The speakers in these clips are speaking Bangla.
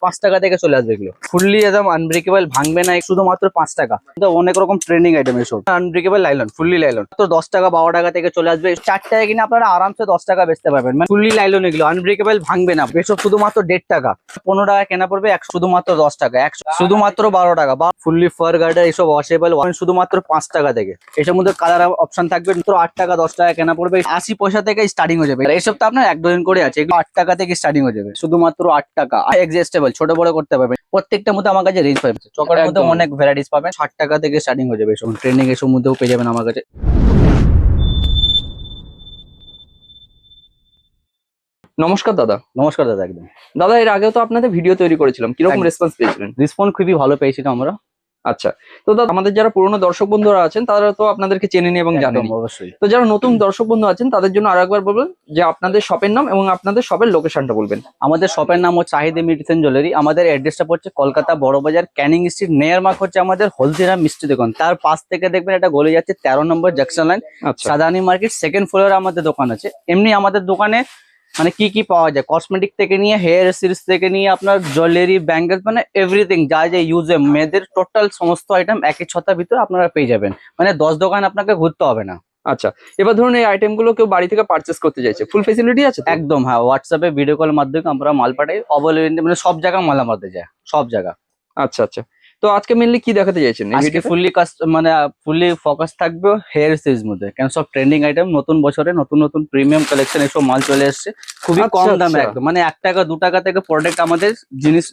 5 টাকা থেকে চলে আসবে এগুলো। ফুললি একদম আনব্রেকেবল, ভাঙবে না, শুধুমাত্র 5 টাকা। তো অনেক রকম ট্রেন্ডিং আইটেম এসব আনব্রেকেবল লাইলন, ফুললি লাইলন তো 10 টাকা 12 টাকা থেকে চলে আসবে। 4 টাকা কিনে আপনারা আরামসে 10 টাকা বেচতে পারবেন। মানে ফুললি লাইলন এগুলো আনব্রেকেবল, ভাঙবে না। এসব শুধুমাত্র 1.5 টাকা, 15 টাকা কেনা পড়বে, শুধুমাত্র 10 টাকা, শুধুমাত্র 12 টাকা। বা ফুললি ফার গার্ডার এইসব ওয়াশেবল শুধুমাত্র 5 টাকা থেকে। এসব মধ্যে কালার অপশন থাকবে। মাত্র 8 টাকা 10 টাকা কেনা পড়বে, 80 পয়সা থেকে স্টার্টিং হয়ে যাবে। এসব তো আপনার 1 ডজন করে আছে, এগুলো 8 টাকা থেকে স্টার্টিং হয়ে যাবে, শুধুমাত্র 8 টাকা। এক্সেস্টেবল, ছোট বড় করতে পারবেন। প্রত্যেকটার মধ্যে আমার কাছে রেঞ্জ পাবেন, চকের মধ্যে অনেক ভ্যারাইটিস পাবেন। 60 টাকা থেকে স্টার্টিং হয়ে যাবে। এসব ট্রেন্ডিং এসব মধ্যেও পেয়ে যাবেন আমার কাছে। নমস্কার দাদা। নমস্কার দাদা। একদম দাদা, এর আগেও তো আপনাদের ভিডিও তৈরি করেছিলাম, কিরকম রেসপন্স পেয়েছিলেন? রেসপন্স খুবই ভালো পেয়েছিলাম আমরা। আচ্ছা, তো দাদা আমাদের যারা পুরনো দর্শক বন্ধুরা আছেন তারা তো আপনাদেরকে চেনেনি এবং জানেনি। অবশ্যই। তো যারা নতুন দর্শক বন্ধু আছেন তাদের জন্য আরো একবার বলবেন যে আপনাদের শপের নাম এবং আপনাদের শপের লোকেশনটা বলবেন। আমাদের শপের নাম হচ্ছে চাহিদা মেডিসিন জুয়েলারি। আমাদের অ্যাড্রেসটা পড়ছে কলকাতা বড়বাজার, ক্যানিং স্ট্রিট। নেয়ার মার্ক হচ্ছে আমাদের হলদিরাম মিষ্টি দোকান। তার পাশ থেকে দেখবেন এটা গলে যাচ্ছে 13 নম্বর জাংশন লাইন, আচ্ছা, সাদানি মার্কেট, সেকেন্ড ফ্লোরে আমাদের দোকান আছে। এমনি আমাদের দোকানে মানে কি পাওয়া যায়, কসমেটিক থেকে নিয়ে হেয়ার সিরিজ থেকে নিয়ে আপনার জুয়েলারি, ব্যাঙ্গেলস, মানে এভরিথিং যা যা ইউজ হয় মেয়েদের টোটাল সমস্ত আইটেম একই ছতার ভিতরে আপনারা পেয়ে যাবেন। মানে 10 দোকান আপনাকে ঘুরতে হবে না। আচ্ছা, এবার ধরুন এই আইটেম গুলো কেউ বাড়ি থেকে পারচেস করতে চাইছে, ফুল ফেসিলিটি আছে তো? একদম হ্যাঁ, হোয়াটসঅ্যাপে ভিডিও কল মাধ্যমে আমরা মাল পাঠাই। মানে সব জায়গা মাল আমাদের যায়, সব জায়গা। আচ্ছা আচ্ছা, তো আজকে মেনলি কি দেখাতে চাইছেন এই আজকে ভিডিওতে? ফুললি ফোকাস থাকবে হেয়ার সিরিজ মধ্যে, কেন সব ট্রেন্ডিং আইটেম। নতুন বছরে নতুন নতুন প্রিমিয়াম কালেকশন এসব মাল চলে এসছে খুবই কম আচ্ছা, দামে আচ্ছা। একদম। মানে 1 টাকা 2 টাকা থেকে প্রোডাক্ট আমাদের জিনিস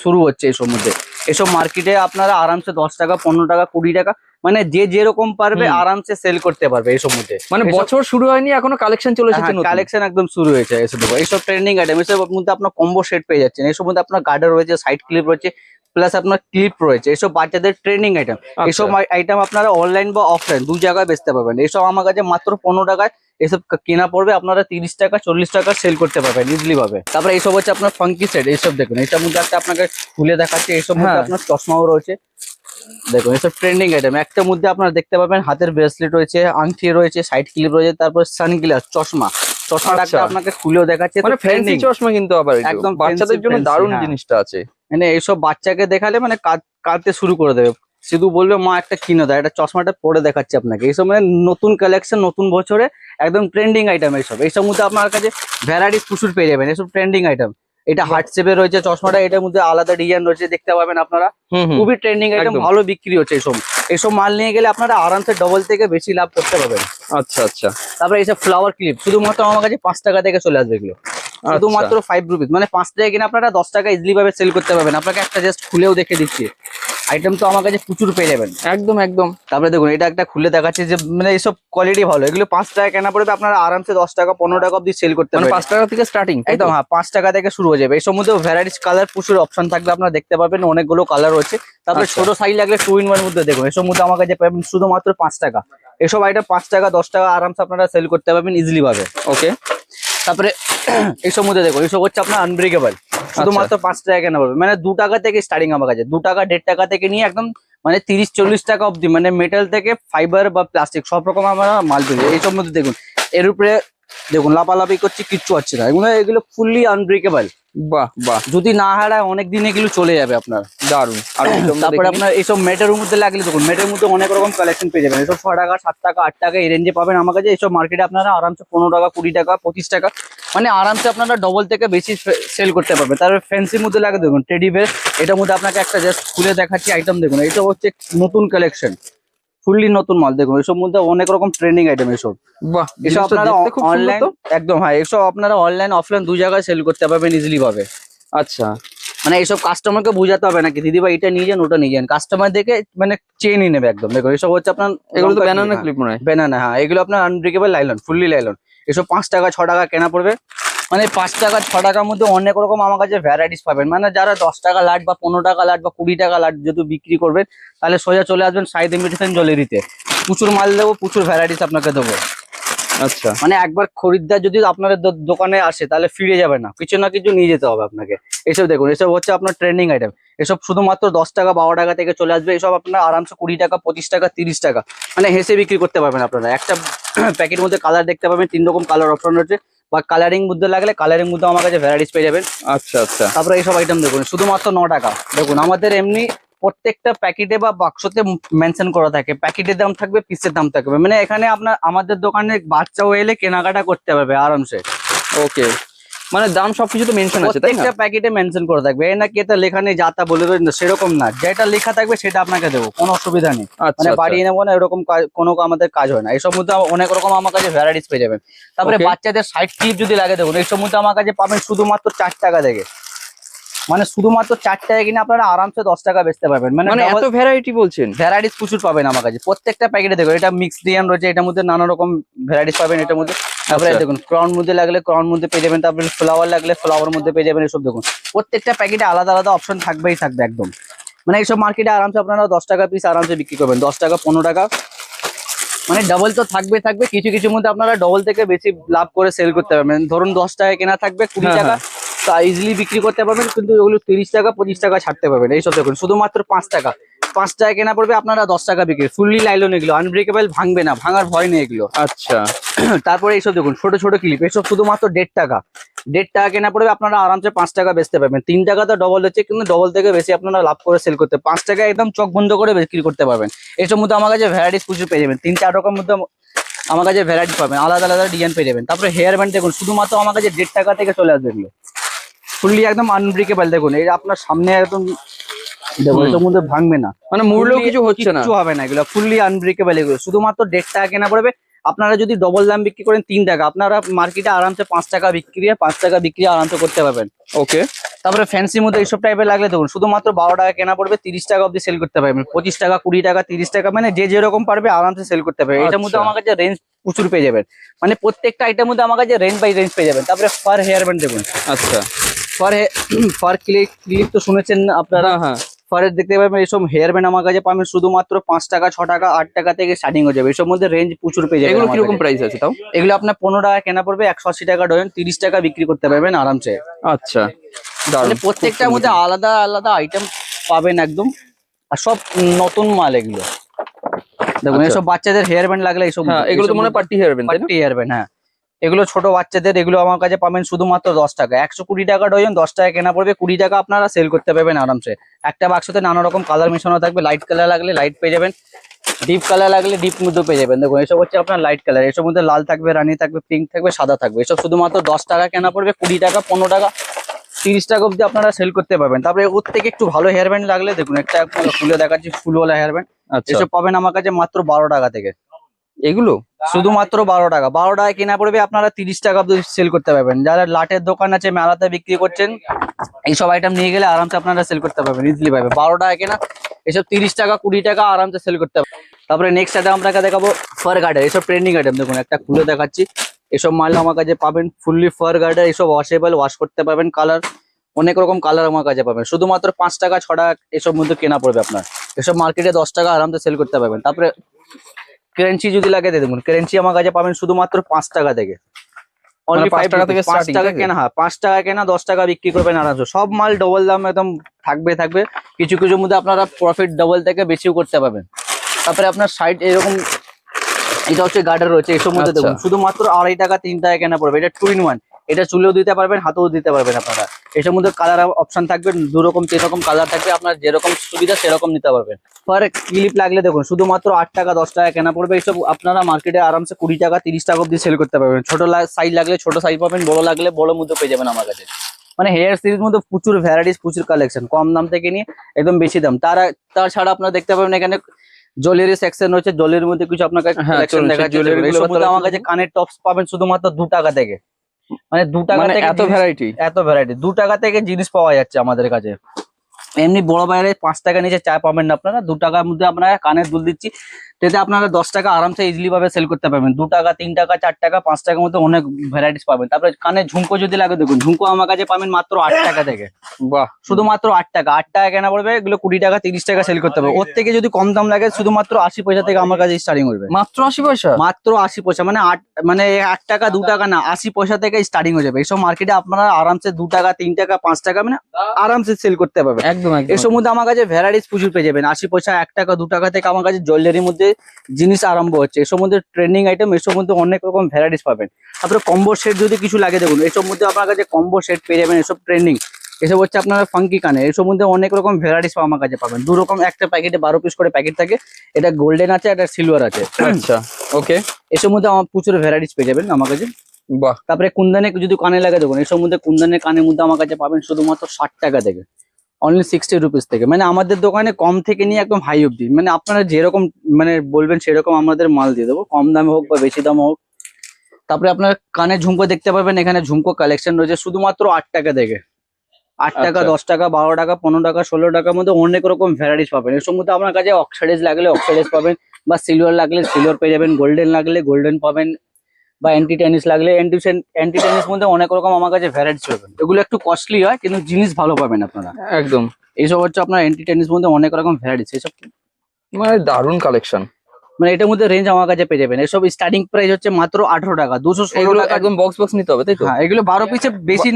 শুরু হচ্ছে এসব মধ্যে। এসব মার্কেটে আপনারা আরামসে 10 টাকা 15 টাকা 20 টাকা, মানে যে যেরকম পারবে আরামসে সেল করতে পারবে এসব মধ্যে। মানে বছর শুরু হয়নি এখনো কালেকশন চলে এসেছে নতুন। কালেকশন একদম শুরু হয়েছে এইসব ট্রেন্ডিং আইটেম। এসব মধ্যে আপনার কম্বো সেট পেয়ে যাচ্ছেন। এসব মধ্যে আপনার গার্ডার রয়েছে, সাইড ক্লিপ রয়েছে, প্লাস আপনার ক্লিপ রয়েছে। এসব বাচ্চাদের ট্রেন্ডিং আইটেম। এসব আইটেম আপনারা অনলাইন বা অফলাইন 2 জায়গায় বেচতে পারবেন। এসব আমার কাছে মাত্র 15 টাকায় এসব কেনা পড়বে, আপনারা 30 টাকা 40 টাকা সেল করতে পারবেন ইজিলি ভাবে। তারপরে এইসব হচ্ছে আপনার ফাঙ্কি সেট। এইসব দেখুন, এটার মধ্যে একটা আপনাকে খুলে দেখাচ্ছে। এইসব মধ্যে আপনার চশমাও রয়েছে, দেখুন এসব ট্রেন্ডিং আইটেম। একটার মধ্যে আপনারা দেখতে পাবেন হাতের ব্রেসলেট রয়েছে, আংটি রয়েছে, সাইড ক্লিপ রয়েছে, তারপর সানগ্লাস, চশমাটা আপনাকে খুলেও দেখাচ্ছে। মানে ফ্যান্সি চশমা কিন্তু আবার একদম বাচ্চাদের জন্য fancy, দারুণ হ্যাঁ। জিনিসটা আছে। মানে এইসব বাচ্চাকে দেখালে মানে কাঁদতে শুরু করে দেবে, শুধু বলবে মা একটা কিনে দেয়। এটা চশমাটা পরে দেখাচ্ছে আপনাকে। এইসব মানে নতুন কালেকশন, নতুন বছরে একদম ট্রেন্ডিং আইটেম। এইসব মধ্যে আপনার কাছে ভ্যারাইটিস প্রচুর পেয়ে যাবেন। এসব ট্রেন্ডিং আইটেম। এটা হার্ট শেপে রয়েছে চশমাটা, এটার মধ্যে আলাদা ডিজাইন রয়েছে, দেখতে পাবেন আপনারা। খুবই ট্রেন্ডিং আইটেম, ভালো বিক্রি হচ্ছে এইসব মাল নিয়ে গেলে আপনারা আরামসে ডবল থেকে বেশি লাভ করতে পারবেন। আচ্ছা আচ্ছা, তারপরে এইসব ফ্লাওয়ার ক্লিপ শুধুমাত্র আমার কাছে 5 টাকা থেকে চলে আসবে এগুলো, শুধুমাত্র 5 রুপিস। মানে 5 টাকা কিনে আপনারা 10 টাকা ইজিলি ভাবে সেল করতে পারবেন। আপনাকে একটা জাস্ট খুলেও দেখে দিচ্ছি, আইটেম তো আমার কাছে প্রচুর পেয়ে যাবেন। একদম একদম। তারপরে দেখুন এটা একটা খুলে দেখাচ্ছে যে মানে এইসব কোয়ালিটি ভালো। এগুলো 5 টাকা কেনা পড়বে, আপনারা আরামসে 10 টাকা 15 টাকা অব্দি সেল করতে মানে পারবেন। 5 টাকা থেকে স্টার্টিং, একদম হ্যাঁ, 5 টাকা থেকে শুরু হয়ে যাবে। এই মধ্যে ভ্যারাইটিস কালার প্রচুর অপশন থাকবে, আপনারা দেখতে পাবেন অনেকগুলো কালার রয়েছে। তারপরে ছোট সাইজ লাগলে 2 in 1 মধ্যে দেখুন এসব মধ্যে আমার কাছে পাবেন শুধুমাত্র 5 টাকা। এসব আইটেম 5 টাকা 10 টাকা আরামসে আপনারা সেল করতে পারবেন ইজিলি ভাবে। ওকে, তারপরে এইসব মধ্যে দেখুন এইসব হচ্ছে আপনার আনব্রেকেবল, শুধুমাত্র 5 টাকা কেনা পড়বে। মানে 2 টাকা থেকে স্টার্টিং আমার কাছে, 2 টাকা 1.5 টাকা থেকে নিয়ে একদম মানে 30-40 টাকা অব্দি। মানে মেটাল থেকে ফাইবার বা প্লাস্টিক সব রকম আমরা মাল পেয়ে। এইসব মধ্যে দেখুন এর উপরে দেখুন লাপালাপি করছে, কিচ্ছু হচ্ছে না। এগুলো ফুললি আনব্রেকেবল। বাহ বাহ, যদি না হারায় অনেক দিন এগুলো চলে যাবে আপনার, দারুন। আর তারপরে আপনার এইসব মেটের মধ্যে লাগলে দেখুন, মেটের মধ্যে অনেক রকম কালেকশন পেয়ে যাবেন। এসব 6 টাকা 7 টাকা 8 টাকা এই রেঞ্জে পাবেন আমার কাছে। এইসব মার্কেটে আপনারা আরামসে 15 টাকা 20 টাকা 25 টাকা মানে আরামসে আপনারা ডবল থেকে বেশি সেল করতে পারবেন। তারপরে ফ্যান্সির মধ্যে লাগে দেখুন টেডি বেয়ার। এটার মধ্যে আপনাকে একটা জাস্ট খুলে দেখাচ্ছি আইটেম দেখুন। এটা হচ্ছে নতুন কালেকশন, ফুললি নতুন মাল দেখুন। এসব মধ্যে অনেক রকম ট্রেন্ডিং আইটেম এসব। বাহ, এসব আপনারা খুব অনলাইন, একদম হ্যাঁ, এসব আপনারা অনলাইন অফলাইন 2 জায়গায় সেল করতে পারবেন ইজিলি ভাবে। আচ্ছা, মানে এইসব কাস্টমারকে বোঝাতে হবে নাকি দিদি ভাই এটা নিয়ে যান ওটা নিয়ে যান, কাস্টমার দেখে মানে চেনই নেবে একদম। দেখো এসব হচ্ছে আপনার এগুলো তো ব্যানানা ক্লিপ মনে হয়। ব্যানানা, হ্যাঁ এগুলো আপনার আনব্রেকেবল লাইলন, ফুললি লাইলন। এসব 5 টাকা 6 টাকা কেনা পড়বে। মানে 5 টাকা 6 টাকার মধ্যে অনেক রকম আমার কাছে ভ্যারাইটিস পাবেন। মানে যারা 10 টাকা লাট বা 15 টাকা লাট বা 20 টাকা লাট যদি বিক্রি করবেন, তাহলে সোজা চলে আসবেন চাহিদা মেডিসিন জুয়েলারিতে। প্রচুর মাল দেবো, প্রচুর ভ্যারাইটিস আপনাকে দেবো। আচ্ছা, মানে একবার খরিদ্দার যদি আপনাদের দোকানে আসে তাহলে ফিরে যাবে না, কিছু না কিছু নিয়ে যেতে হবে আপনাকে। এসব দেখুন, এসব হচ্ছে আপনার ট্রেন্ডিং আইটেম। এসব শুধুমাত্র 10 টাকা 12 টাকা থেকে চলে আসবে। এসব আপনার আরামসে 20 টাকা 25 টাকা 30 টাকা মানে হেসে বিক্রি করতে পারবেন আপনারা। একটা প্যাকেটের মধ্যে কালার দেখতে পাবেন, 3 রকম কালার অপশন রয়েছে। বা কালারিং মধ্যে লাগলে কালারিং মধ্যে আমার কাছে ভ্যারাইটিস পেয়ে যাবেন। আচ্ছা আচ্ছা। তারপরে এইসব আইটেম দেখুন শুধুমাত্র 9 টাকা। দেখুন আমাদের এমনি প্রত্যেকটা প্যাকেটে বা বাক্সতে মেনশন করা থাকে, প্যাকেটের দাম থাকবে, পিসের দাম থাকবে, মানে এখানে আপনার আমাদের দোকানে বাচ্চাও এলে কেনাকাটা করতে পারবে আরামসে। ওকে, মানে দাম সবকিছু তো মেনশন আছে তাই না? প্রত্যেকটা প্যাকেটে মেনশন করা থাকবে, এই না কি এটা লেখা নেই যা তা বলে দেবেন, সেরকম না, যেটা লেখা থাকবে সেটা আপনাকে দেবো, কোনো অসুবিধা নেই। আচ্ছা মানে আচ্ছা। বাড়িয়ে নেবো না এরকম কোনো আমাদের কাজ হয় না। এইসব মধ্যে অনেক রকম আমার কাছে ভ্যারাইটিস পেয়ে যাবেন। তারপরে Okay. বাচ্চাদের সাইড ক্লিপ যদি লাগে দেখুন এইসব মধ্যে আমার কাছে পাবেন শুধুমাত্র 4 টাকা থেকে, মানে শুধুমাত্র 4 টাকা কিনে আপনারা আরামসে 10 টাকা বেচতে পারবেন। মানে মানে এত ভ্যারাইটি বলছেন? ভ্যারাইটিস প্রচুর পাবেন আমার কাছে। প্রত্যেকটা প্যাকেটে দেখুন এটা মিক্স ডিজাইন রয়েছে, এটার মধ্যে নানা রকম ভ্যারাইটিস পাবেন এটার মধ্যে। তারপরে আচ্ছা। দেখুন ক্রাউন মধ্যে লাগলে ক্রাউন মধ্যে পেয়ে যাবেন, তারপরে ফ্লাওয়ার লাগলে ফ্লাওয়ার মধ্যে পেয়ে যাবেন। এসব দেখুন প্রত্যেকটা প্যাকেটে আলাদা আলাদা অপশন থাকবেই থাকবে একদম। মানে এইসব মার্কেটে আরামসে আপনারা 10 টাকা পিস আরামসে বিক্রি করবেন, 10 টাকা 15 টাকা, মানে ডাবল তো থাকবে থাকবে। কিছু কিছু মধ্যে আপনারা ডবল থেকে বেশি লাভ করে সেল করতে পারবেন। ধরুন 10 টাকা কেনা থাকবে 20 হ্যাঁ, টাকা তা ইজিলি বিক্রি করতে পারবেন, কিন্তু ওগুলো 30 টাকা 25 টাকা ছাড়তে পারবেন। এইসব দেখুন শুধুমাত্র 5 টাকা, 5 টাকা কেনা পড়বে আপনারা 10 টাকা বিক্রি। ফুললি লাইলন এগুলো আনব্রেকেবল, ভাঙবে না, ভাঙার ভয় নেই এগুলো। আচ্ছা। তারপরে এইসব দেখুন ছোট ছোট ক্লিপ, এসব শুধুমাত্র 1.5 টাকা, 1.5 টাকা কেনা পড়বে আপনারা আরামসে 5 টাকা বেচতে পারবেন। 3 টাকা তো ডবল হচ্ছে, কিন্তু ডবল থেকে বেশি আপনারা লাভ করে সেল করতে, 5 টাকা একদম চোখ বন্ধ করে বিক্রি করতে পারবেন। এইসব মধ্যে আমার কাছে ভ্যারাইটিস প্রচুর পেয়ে যাবেন, 3-4 রকম মধ্যে আমার কাছে ভ্যারাইটি পাবেন, আলাদা আলাদা ডিজাইন পেয়ে যাবেন। তারপরে হেয়ার ব্যান্ড দেখুন শুধুমাত্র আমার কাছে 1.5 টাকা থেকে চলে আসবে এগুলো, ফুললি একদম আনব্রেকেবল। দেখুন এই আপনার সামনে একদম দেখুন হুম। এটার মধ্যে ভাঙবে না, মানে মুড়লেও কিছু হচ্ছে না? কিচ্ছু হবে না, এগুলো ফুললি আনব্রেকেবল। এগুলো শুধুমাত্র 1.5 টাকা কেনা পড়বে। আপনারা যদি ডবল দাম বিক্রি করেন 3 টাকা, আপনারা মার্কেটে আরামসে 5 টাকা বিক্রি, 5 টাকা বিক্রি আরামসে করতে পারবেন। ওকে। তারপরে ফ্যান্সির মধ্যে এইসব টাইপের লাগলে দেখুন শুধুমাত্র 12 টাকা কেনা পড়বে, 30 টাকা অবধি সেল করতে পারবেন, 25 টাকা 20 টাকা 30 টাকা, মানে যে যেরকম পারবে আরামসে সেল করতে পারবে। এটার মধ্যে আচ্ছা। আমার কাছে রেঞ্জ প্রচুর পেয়ে যাবেন, মানে প্রত্যেকটা আইটেমের মধ্যে আমার কাছে রেঞ্জ বাই রেঞ্জ পেয়ে যাবেন। তারপরে ফার হেয়ার ব্যান্ড দেখুন, আচ্ছা। ফার ক্লিপ ক্লিপ তো শুনেছেন আপনারা, হ্যাঁ হ্যাঁ। ফারের দেখতে পাবেন। এইসব হেয়ার ব্যান্ড আমার কাছে পাবেন শুধুমাত্র 5 টাকা 6 টাকা 8 টাকা থেকে স্টার্টিং হয়ে যাবে। এসব মধ্যে রেঞ্জ প্রচুর পেয়ে যাবেন এগুলো আমার কিরকম কাছে। প্রাইস আছে তাও? এগুলো আপনার 15 টাকা কেনা পড়বে, 180 টাকা ডজন, 30 টাকা বিক্রি করতে পারবেন আরামসে। আচ্ছা, মানে দারুণ। প্রত্যেকটার মধ্যে আলাদা আলাদা আইটেম পাবেন একদম, আর সব নতুন মাল এগুলো। দেখুন আচ্ছা। এসব বাচ্চাদের হেয়ার ব্যান্ড লাগলে এইসব, হ্যাঁ, এগুলো তো মনে হয় পার্টি হেয়ার ব্যান্ড তাই না? পার্টি হেয়ার ব্যান্ড, হ্যাঁ এগুলো ছোট বাচ্চাদের, এগুলো আমার কাছে পাবেন শুধুমাত্র 10 টাকা, 120 টাকা ডজন, 10 টাকা কেনা পড়বে, 20 টাকা আপনারা সেল করতে পারবেন আরামসে। একটা বাক্সতে নানা রকম কালার মেশানো থাকবে, লাইট কালার লাগলে লাইট পেয়ে যাবেন, ডিপ কালার লাগলে ডিপ মধ্যে পেয়ে যাবেন। দেখুন এসব হচ্ছে আপনার লাইট কালার, এসব মধ্যে লাল থাকবে, রানী থাকবে, পিঙ্ক থাকবে, সাদা থাকবে। এসব শুধুমাত্র 10 টাকা কেনা পড়বে, 20 টাকা 15 টাকা 30 টাকা অবধি আপনারা সেল করতে পারবেন। তারপরে ওর থেকে একটু ভালো হেয়ার ব্যান্ড লাগলে দেখুন একটা খুলে দেখাচ্ছি, ফুলওয়ালা হেয়ার ব্যান্ড। আচ্ছা। এসব পাবেন আমার কাছে মাত্র 12 টাকা থেকে, এগুলো শুধুমাত্র 12 টাকা। 12 টাকা কেনা পড়বে, আপনারা 30 টাকা অবধি সেল করতে পারবেন। যারা লাটের দোকান আছে, মেলাতে বিক্রি করছেন, এইসব আইটেম নিয়ে গেলে আরামসে আপনারা সেল করতে পারবেন, ইজিলি পাবে। 12 টাকা কেনা, এসব 30 টাকা 20 টাকা আরামসে সেল করতে পারবেন। তারপরে নেক্সট আইটেম আপনাকে দেখাবো ফার গার্ডার, এসব ট্রেন্ডিং আইটেম। দেখুন একটা খুলে দেখাচ্ছি, এসব মাল আমার কাছে পাবেন ফুললি ফার গার্ডার, এসব ওয়াশেবল, ওয়াশ করতে পারবেন, কালার অনেক রকম কালার আমার কাছে পাবেন। শুধুমাত্র 5 টাকা 6 টাকা এসব মধ্যে কেনা পড়বে আপনার, এসব মার্কেটে 10 টাকা আরামসে সেল করতে পারবেন। তারপরে ক্রেঞ্চি যদি লাগে দেখুন, ক্রেঞ্চি আমার কাছে পাবেন শুধুমাত্র 5 টাকা থেকে, অনলি 5 টাকা থেকে 5 starting, টাকা তাই তো? কেনা, হ্যাঁ 5 টাকা কেনা 10 টাকা বিক্রি করবেন আরামসে। সব মাল ডবল দাম একদম থাকবে, কিছু কিছুর মধ্যে আপনারা প্রফিট ডবল থেকে বেশিও করতে পারবেন। তারপরে আপনার সাইড এরকম, এটা হচ্ছে গার্ডার রয়েছে, এসব মধ্যে আচ্ছা। দেখুন শুধুমাত্র 2.5 টাকা 3 টাকা কেনা পড়বে। এটা 2 in 1, এটা চুলেও দিতে পারবেন, হাতেও দিতে পারবেন আপনারা। এসব মধ্যে কালার অপশন থাকবে 2 রকম 3 রকম কালার থাকবে, আপনার যেরকম সুবিধা সেরকম নিতে পারবেন। পার ক্লিপ লাগলে দেখুন শুধুমাত্র 8 টাকা 10 টাকা কেনা পড়বে। এইসব আপনারা মার্কেটে আরামসে 20 টাকা 30 টাকা অবধি সেল করতে পারবেন। ছোট সাইজ লাগলে ছোট সাইজ পাবেন, বড় লাগলে বড় মধ্যে পেয়ে যাবেন আমার কাছে। মানে হেয়ার সিরিজ মধ্যে প্রচুর ভ্যারাইটিস, প্রচুর কালেকশন, কম দাম থেকে নিয়ে একদম বেশি দাম। তাছাড়া আপনারা দেখতে পাবেন এখানে জুয়েলারি সেকশন রয়েছে, জুয়েলারির মধ্যে কিছু আপনাকে হ্যাঁ, কালেকশন চলুন, সেই দেখাচ্ছি। jewelry গুলো এসব মধ্যে তাহলে আমার কাছে কানের টপস পাবেন শুধুমাত্র 2 টাকা থেকে, মানে 2 টাকা মানে থেকে এত ভ্যারাইটি? এত ভ্যারাইটি, 2 টাকা থেকে জিনিস পাওয়া যাচ্ছে আমাদের কাছে। এমনি বড় বাইরে 5 টাকা নিচে চা পাবেন না আপনারা, 2 টাকার মধ্যে আপনারা কানের দুল দিচ্ছি, এতে আপনারা 10 টাকা আরামসে ইজিলি ভাবে সেল করতে পারবেন। 2 টাকা 3 টাকা 4 টাকা 5 টাকার মধ্যে অনেক ভ্যারাইটিস পাবেন। তারপরে কানের ঝুমকো যদি লাগে দেখুন, ঝুমকো আমার কাছে পাবেন মাত্র 8 টাকা থেকে, বাহ, শুধুমাত্র 8 টাকা। 8 টাকা কেনা পড়বে, এগুলো 20 টাকা 30 টাকা সেল করতে হবে। ওর থেকে যদি কম দাম লাগে শুধুমাত্র 80 পয়সা থেকে আমার কাছে স্টার্টিং হবে, মাত্র 80 পয়সা? মাত্র 80 পয়সা, মানে 1 টাকা 2 টাকা না, 80 পয়সা থেকে স্টার্টিং হয়ে যাবে। এইসব মার্কেটে আপনারা আরামসে 2 টাকা 3 টাকা 5 টাকা মানে আরামসে সেল করতে পারবেন। একদম একদম একদম এসব মধ্যে আমার কাছে ভ্যারাইটিস প্রচুর পেয়ে যাবেন। 80 পয়সা, 1 টাকা, 2 টাকা থেকে আমার কাছে জুয়েলারির মধ্যে জিনিস আরম্ভ হচ্ছে। এসব মধ্যে ট্রেন্ডিং আইটেম, এসব মধ্যে অনেক রকম ভ্যারাইটিস পাবেন। তারপরে কম্বো সেট যদি কিছু লাগে দেখুন, এসব মধ্যে আপনার কাছে কম্বো সেট পেয়ে যাবেন। এসব ট্রেন্ডিং, এসব হচ্ছে আপনার ফাঙ্কি কানে, এসব মধ্যে অনেক রকম ভ্যারাইটিস আমার কাছে পাবেন। 2 রকম, একটা প্যাকেটে 12 পিস করে প্যাকেট থাকে। এটা গোল্ডেন আছে, এটা সিলভার আছে। আচ্ছা, ওকে, এসব মধ্যে আমার প্রচুর ভ্যারাইটিস পেয়ে যাবেন আমার কাছে। বাহ, তারপরে কুন্দনে যদি কানে লাগে দেখুন, এসব মধ্যে কুন্দনের কানের মধ্যে আমার কাছে পাবেন শুধুমাত্র 60 টাকা থেকে, অনলি 60 রুপিস থেকে। মানে আমাদের দোকানে কম থেকে নিয়ে একদম হাই অব্দি, মানে আপনারা যেরকম মানে বলবেন সেরকম আমাদের মাল দিয়ে দেবো, কম দামে হোক বা বেশি দামে হোক। তারপরে আপনার কানে ঝুমকো দেখতে পাবেন, এখানে ঝুমকো কালেকশন রয়েছে শুধুমাত্র 8 টাকা থেকে। 8 টাকা, আচ্ছা। 10 টাকা, 12 টাকা, 15 টাকা, 16 টাকার মধ্যে অনেক রকম ভ্যারাইটিস পাবেন। এর মধ্যে আপনার কাছে অক্সাইডাইজ লাগলে অক্সাইডাইজ পাবেন, বা সিলভার লাগলে সিলভার পেয়ে যাবেন, গোল্ডেন লাগলে গোল্ডেন পাবেন, বা অ্যান্টি টেনিস লাগলে অ্যান্টি টেনিস মধ্যে অনেক রকম আমার কাছে ভ্যারাইটিস পাবেন। এগুলো একটু কস্টলি হয় কিন্তু জিনিস ভালো পাবেন আপনারা। একদম, এইসব হচ্ছে আপনার অ্যান্টি টেনিস মধ্যে অনেক রকম ভ্যারাইটিস। এসব মানে দারুণ কালেকশন। মানে এটার মধ্যে রেঞ্জ আমার কাছে পেয়ে যাবেন। এসব স্টার্টিং প্রাইস হচ্ছে মাত্র 18 টাকা, 216 এগুলো টাকা। একদম বক্স বক্স নিতে হবে তাই তো? হ্যাঁ, এগুলো 12 পিসে বেশি।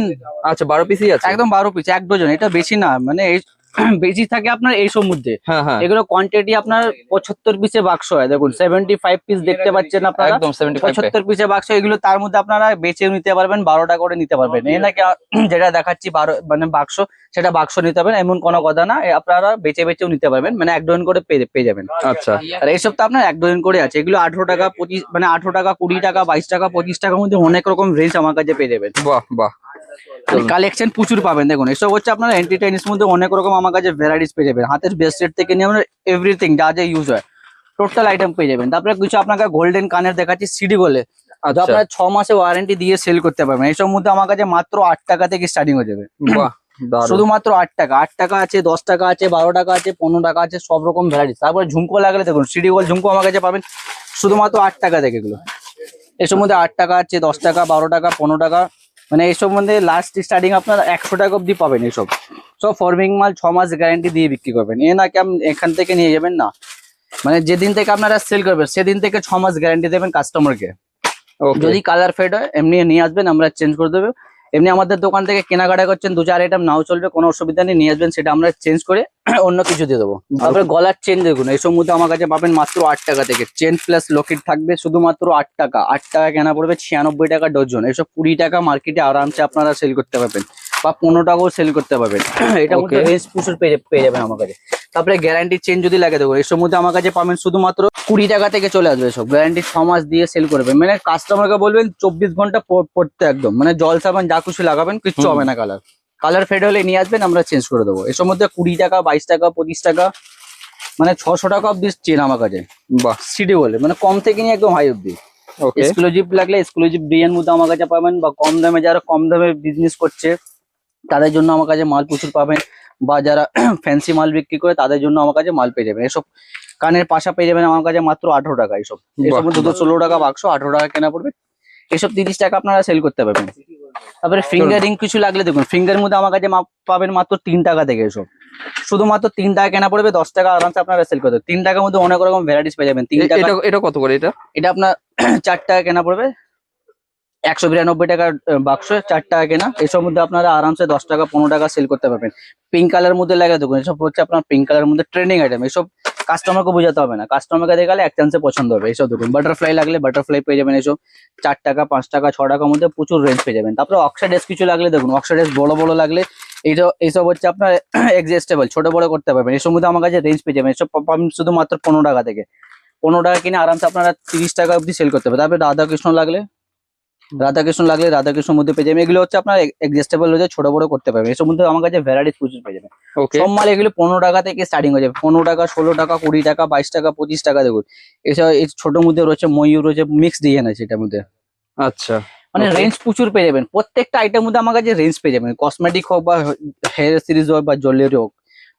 আচ্ছা, 12 পিসই আছে? একদম 12 পিস, 1 ডজন, এটা বেশি না। মানে বেশি থাকে আপনার এইসব মধ্যে। হ্যাঁ হ্যাঁ, এগুলো কোয়ান্টিটি আপনার 75 পিসে বাক্স হয়। দেখুন 75 পিস দেখতে পাচ্ছেন আপনারা, একদম 75 75 পিসে বাক্স। এগুলো তার মধ্যে আপনারা বেচেও নিতে পারবেন, 12 টাকা করে নিতে পারবেন। এই নাকি যেটা দেখাচ্ছি 12 মানে বাক্স, সেটা বাক্স নিতে পারবেন এমন কোনো কথা না। আপনারা বেচেও নিতে পারবেন, মানে 1 ডজন করে পেয়ে যাবেন। আচ্ছা, আর এইসব তো আপনার 1 ডজন করে আছে। এগুলো 18 টাকা, 25, মানে 18 টাকা, 20 টাকা, 22 টাকা, 25 টাকার মধ্যে অনেক রকম রেঞ্জ আমার কাছে পেয়ে যাবেন। বাহ বাহ, চলুন। কালেকশন প্রচুর পাবেন। দেখুন এসব হচ্ছে আপনার এন্টারটেইনিস মধ্যে অনেক রকম আমার কাছে ভ্যারাইটিস পেয়ে যাবেন। হাতের ব্রেসলেট থেকে নিয়ে আমরা এভরিথিং যা যা ইউজ হয় টোটাল আইটেম পেয়ে যাবেন। তারপরে কিছু আপনাকে গোল্ডেন কানের দেখাচ্ছি, সিডি বলে, যা আচ্ছা, আপনার 6 মাসে ওয়ারেন্টি দিয়ে সেল করতে পারবেন। এসব মধ্যে আমার কাছে মাত্র 8 টাকা থেকে স্টার্টিং হয়ে যাবে। বাহ, দারুণ। শুধুমাত্র 8 টাকা। 8 টাকা আছে, 10 টাকা আছে, 12 টাকা আছে, 15 টাকা আছে, সব রকম ভ্যারাইটিস। তারপরে ঝুমকো লাগলে দেখুন, সিডি গোল ঝুমকো আমার কাছে পাবেন শুধুমাত্র 8 টাকা থেকে। এগুলো এসব মধ্যে 8 টাকা আছে, 10 টাকা, 12 টাকা, 15 টাকা, মানে এইসব মধ্যে লাস্ট স্টার্টিং আপনার 100 টাকা অব্দি পাবেন। এইসব সব ফরমিং মাল, 6 মাস গ্যারান্টি দিয়ে বিক্রি করবেন। এ না কি এখান থেকে নিয়ে যাবেন না, মানে যেদিন থেকে আপনারা সেল করবেন সেদিন থেকে 6 মাস গ্যারান্টি দেবেন কাস্টমারকে। ওকে, যদি কালার ফেড হয় এমনি নিয়ে আসবেন, আমরা চেঞ্জ করে দেবো। এমনি আমাদের দোকান থেকে কেনাকাটা করছেন, 2-4 আইটেম নাও চলবে, কোনো অসুবিধা নেই, নিয়ে আসবেন, সেটা আমরা চেঞ্জ করে অন্য কিছু দিয়ে দেবো। তারপরে গলার চেন দেখুন, এইসব মধ্যে আমার কাছে পাবেন মাত্র 8 টাকা থেকে। চেন প্লাস লকেট থাকবে শুধুমাত্র 8 টাকা। 8 টাকা কেনা পড়বে 96 টাকা ডজন। এসব 20 টাকা মার্কেটে আরামসে আপনারা সেল করতে পারবেন, বা 15 টাকাও সেল করতে পারবেন। এটার মধ্যে Okay. রেঞ্জ প্রচুর পেয়ে যাবেন আমার কাছে। তারপরে গ্যারান্টি চেন যদি লাগে দেখুন, এসব মধ্যে আমার কাছে পাবেন শুধুমাত্র 20 টাকা থেকে চলে আসবে। সব গ্যারান্টি 6 মাস দিয়ে সেল করবেন। মানে কাস্টমারকে বলবেন 24 ঘন্টা পড়তে একদম, মানে জল সাবান যা খুশি লাগাবেন, কিচ্ছু হবে না। কালার ফেড হলে নিয়ে আসবেন, আমরা চেঞ্জ করে দেবো। এসব মধ্যে 20 টাকা, 22 টাকা, 25 টাকা, মানে 600 টাকা অব্দি চেন আমার কাছে। বাহ, সিডি বলে, মানে কম থেকে নিয়ে একদম হাই অব্দি। ওকে, এক্সক্লুসিভ লাগলে এক্সক্লুসিভ ডিজাইন মধ্যে আমার কাছে পাবেন, বা কম দামে যারা কম দামে বিজনেস করছে তাদের জন্য আমার কাছে মাল প্রচুর পাবেন, বা যারা ফ্যান্সি মাল বিক্রি করে তাদের জন্য আমার কাছে মাল পেয়ে যাবেন। এসব কানের পাশা পেয়ে যাবেন আমার কাছে মাত্র 18 টাকা। এসব বাহ, মধ্যে 16 টাকা বাক্স, 18 টাকা কেনা পড়বে। এসব 30 টাকা আপনারা সেল করতে পারবেন। তারপরে ফিঙ্গার রিং কিছু লাগলে দেখুন, ফিঙ্গার মধ্যে আমার কাছে পাবেন মাত্র 3 টাকা থেকে। এসব শুধুমাত্র 3 টাকা কেনা পড়বে, 10 টাকা আরামসে আপনারা সেল করতে। 3 টাকার মধ্যে অনেক রকম ভ্যারাইটিস পেয়ে যাবেন। 3 টাকা এটা এটা কত করে এটা? এটা আপনার 4 টাকা কেনা পড়বে, 192 টাকার বাক্স, 4 টাকা কেনা। এসব মধ্যে আপনারা আরামসে 10 টাকা, 15 টাকা সেল করতে পারবেন। পিঙ্ক কালার মধ্যে লাগে দেখুন, এসব হচ্ছে আপনার পিঙ্ক কালার মধ্যে ট্রেন্ডিং আইটেম। এসব কাস্টমারকে বোঝাতে হবে না, কাস্টমারকে দেখালে এক চান্সে পছন্দ হবে। এইসব দেখুন, বাটারফ্লাই লাগলে বাটারফ্লাই পেয়ে যাবেন। এসব 4 টাকা, 5 টাকা, 6 টাকার মধ্যে প্রচুর রেঞ্জ পেয়ে যাবেন। তারপরে অক্সাইডাইজ কিছু লাগলে দেখুন, অক্সাইডাইজ বড় বড় লাগলে এইসব হচ্ছে আপনার এক্সজেস্টেবল, ছোট বড় করতে পারবেন। এসব মধ্যে আমার কাছে রেঞ্জ পেয়ে যাবেন। এসব পাবেন শুধুমাত্র 15 টাকা থেকে। 15 টাকা কিনে আরামসে আপনারা 30 টাকা অব্দি সেল করতে পারবেন। তারপরে রাধাকৃষ্ণ লাগলে রাধাকৃষ্ণ মধ্যে পেয়ে যাবেন। এগুলো হচ্ছে আপনার এডজাস্টেবল হয়ে ছোট বড় করতে পারবেন। এসব মধ্যে আমার কাছে ভ্যারাইটিস প্রচুর পেয়ে যাবেন। ওকে, সব মাল এগুলো 15 টাকা থেকে স্টার্টিং হয়ে যাবে। 15 টাকা, 16 টাকা, 20 টাকা, 22 টাকা, 25 টাকা দেখুন। এছাড়া এই ছোট মধ্যে রয়েছে ময়ূর, রয়েছে মিক্স ডিজাইন আছে এটার মধ্যে। আচ্ছা, মানে Okay. রেঞ্জ প্রচুর পেয়ে যাবেন। প্রত্যেকটা আইটেম মধ্যে আমার কাছে রেঞ্জ পেয়ে যাবেন। কসমেটিক হোক বা হেয়ার সিরিজ হোক বা জুয়েলারি হোক,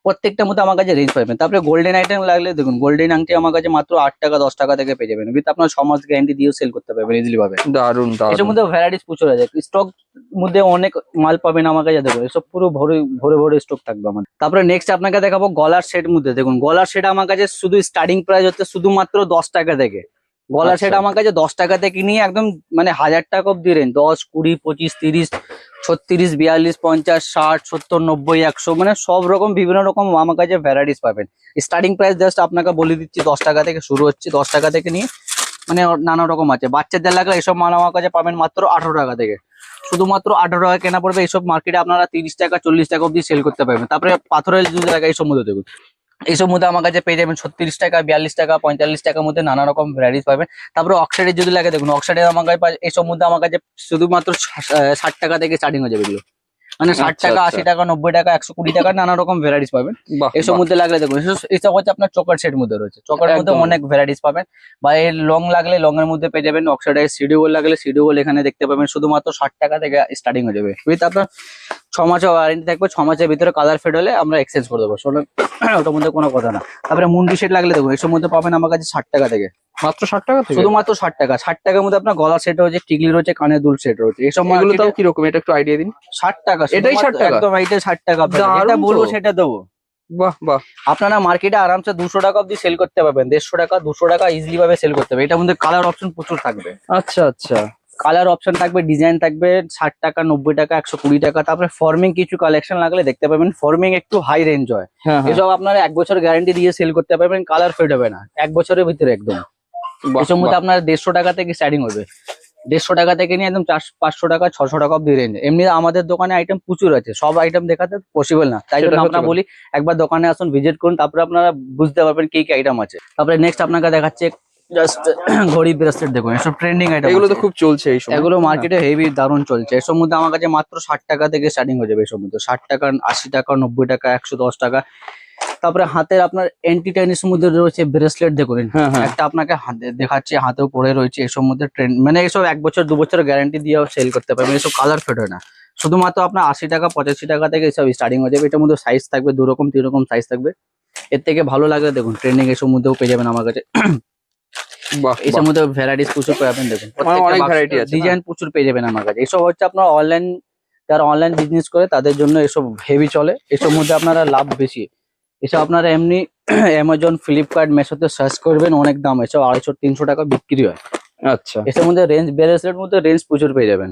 প্রত্যেকটার মধ্যে আমার কাছে রেঞ্জ পাবেন। তারপরে গোল্ডেন আইটেম লাগলে দেখুন, গোল্ডেন আংটি আমার কাছে মাত্র 8 টাকা, 10 টাকা থেকে পেয়ে যাবেন। উইথ আপনার 6 মাস গ্যারান্টি দিয়েও সেল করতে পারবেন ইজিলি ভাবে। দারুণ এসব দারুণ। মধ্যে ভ্যারাইটিস প্রচুর আছে। স্টক মধ্যে অনেক মাল পাবেন আমার কাছে দেখুন। এসব পুরো ভরে ভরে ভরে স্টক থাকবে আমাদের। তারপরে নেক্সট আপনাকে দেখাবো গলার সেট মধ্যে। দেখুন গলার সেট আমার কাছে শুধু স্টার্টিং প্রাইস হচ্ছে শুধুমাত্র 10 টাকা থেকে। গলার সেট আচ্ছা। আমার কাছে 10 টাকা থেকে নিয়ে একদম মানে 1000 টাকা অব্দি রেঞ্জ, 10, 20, 25, 30, 36, 42, 50, 60, 70, 90, 100 মানে সব রকম বিভিন্ন রকম আমার কাছে ভ্যারাইটিস পাবেন। স্টার্টিং প্রাইস জাস্ট আপনাকে বলে দিচ্ছি 10 টাকা থেকে শুরু হচ্ছে, 10 টাকা থেকে নিয়ে মানে নানা রকম আছে। বাচ্চাদের লাগলে এসব মাল আমার কাছে পাবেন মাত্র 18 টাকা থেকে, শুধুমাত্র 18 টাকা কেনা পড়বে। এইসব মার্কেটে আপনারা 30 টাকা 40 টাকা অব্দি সেল করতে পারবেন। তারপরে পাথরের যদি লাগে এইসব মধ্যে দেখুন, এইসব মধ্যে আমার কাছে পেয়ে যাবেন 36 টাকা, 42 টাকা, 45 টাকার মধ্যে নানা রকম ভ্যারাইটিস পাবেন। তারপরে অক্সাইডের যদি লাগে দেখুন, অক্সাইডের আমার কাছে এইসব মধ্যে আমার কাছে শুধুমাত্র 60 টাকা থেকে স্টার্টিং হয়ে যাবে এগুলো, মানে 60 আচ্ছা, টাকা, আচ্ছা। 80 টাকা, 90 টাকা, 120 টাকা নানা রকম ভ্যারাইটিস পাবেন। বাহ, এইসব বাহ। মধ্যে লাগলে দেখুন, এইসব হচ্ছে আপনার চকার সেট মধ্যে রয়েছে, চকার মধ্যে একদম। অনেক ভ্যারাইটিস পাবেন। বা এর লং লাগলে লং এর মধ্যে পেয়ে যাবেন, অক্সাইডাইজ সিডিওল লাগলে সিডিওল এখানে দেখতে পাবেন, শুধুমাত্র 60 টাকা থেকে স্টার্টিং হয়ে যাবে। উইথ আপনার 6 মাসের ওয়ারেন্টি থাকবে, 6 মাসের ভিতরে কালার ফেড হলে আমরা এক্সচেঞ্জ করে দেবো, ওটার মধ্যে কোনো কথা না। তারপরে মুন্ডি সেট লাগলে দেখুন, এসব মধ্যে পাবেন আমার কাছে 60 টাকা থেকে, মাত্র 60 টাকা থেকে? শুধুমাত্র 60 টাকা। 60 টাকার মধ্যে আপনার গলা সেট রয়েছে, টিকলি রয়েছে, কানের দুল সেট রয়েছে, এইসব এগুলো মার্কেটে তাও কিরকম, এটা একটু আইডিয়া দিন। 60 টাকা, এটাই 60 শুধুমাত্র টাকা? একদম এইটা 60 টাকা। আপনাকে দারুণ যেটা বলবো তো। সেটা দেবো। বাহ, বাহ। আপনারা মার্কেটে আরামসে 200 টাকা অব্দি সেল করতে পারবেন, 150 টাকা, 200 টাকা ইজিলি ভাবে সেল করতে পারবেন। এটার মধ্যে কালার অপশন প্রচুর থাকবে, আচ্ছা, আচ্ছা। কালার অপশন থাকবে, ডিজাইন থাকবে। 60 টাকা, 90 টাকা, 120 টাকা। তারপরে ফর্মিং কিছু কালেকশন লাগলে দেখতে পাবেন, ফর্মিং একটু হাই রেঞ্জ হয়, হ্যাঁ, হ্যাঁ। এসব আপনারা 1 বছর গ্যারান্টি দিয়ে সেল করতে পারবেন, কালার ফেড হবে না 1 বছরের ভিতরে একদম। বাহ, এসব মধ্যে বাহ। আপনার 150 টাকা থেকে স্টার্টিং হবে, 150 টাকা থেকে নিয়ে একদম 500 টাকা, 600 টাকা অব্দি রেঞ্জ। এমনি আমাদের দোকানে আইটেম প্রচুর আছে, সব আইটেম দেখাতে পসিবল না, তাই সেটা জন্য হচ্ছে আমরা কথা। বলি একবার দোকানে আসুন, ভিজিট করুন, তারপরে আপনারা বুঝতে পারবেন কি কি আইটেম আছে। তারপরে নেক্সট আপনাকে দেখাচ্ছে জাস্ট ঘড়ি ব্রেসলেট, দেখুন এসব ট্রেন্ডিং আইটেম, এগুলো তো খুব চলছে এই সময়। এগুলো তাই না? মার্কেটে হেভি দারুণ চলছে। এসব মধ্যে আমার কাছে মাত্র 60 টাকা থেকে স্টার্টিং হয়ে যাবে, এসব মধ্যে 60 টাকা, 80 টাকা, 90 টাকা, 110 টাকা। তারপরে হাতের আপনার এন্টি টেনিস মধ্যে রয়েছে ব্রেসলেট, দেখুন হ্যাঁ, হ্যাঁ। একটা আপনাকে হাতে দেখাচ্ছি, হাতেও পরে রয়েছে। এসব মধ্যে ট্রেন্ড মানে এসব 1 বছর 2 বছর গ্যারান্টি দিয়েও সেল করতে পারবেন, এসব কালার ফেড হয় না। শুধুমাত্র আপনার 80 টাকা, 85 টাকা থেকে এসব স্টার্টিং হয়ে যাবে। এটার মধ্যে সাইজ থাকবে 2 রকম 3 রকম সাইজ থাকবে। এর থেকে ভালো লাগলে দেখুন ট্রেন্ডিং এসব মধ্যেও পেয়ে যাবেন আমার কাছে। বাহ, এইসব বাহ। মধ্যে ভ্যারাইটিস প্রচুর পাবেন, দেখুন অনেক variety আছে না? ডিজাইন প্রচুর পেয়ে যাবেন আমার কাছে। এসব হচ্ছে আপনার অনলাইন, যারা অনলাইন বিজনেস করে তাদের জন্য এসব হেভি চলে, এসব মধ্যে আপনারা লাভ বেশি। এসব আপনারা এমনি অ্যামাজন, ফ্লিপকার্ট, মেশোতে সার্চ করবেন, অনেক দাম, এসব 250-300 টাকা বিক্রি হয়। আচ্ছা। এসব মধ্যে রেঞ্জ ব্রেসলেট মধ্যে রেঞ্জ প্রচুর পেয়ে যাবেন।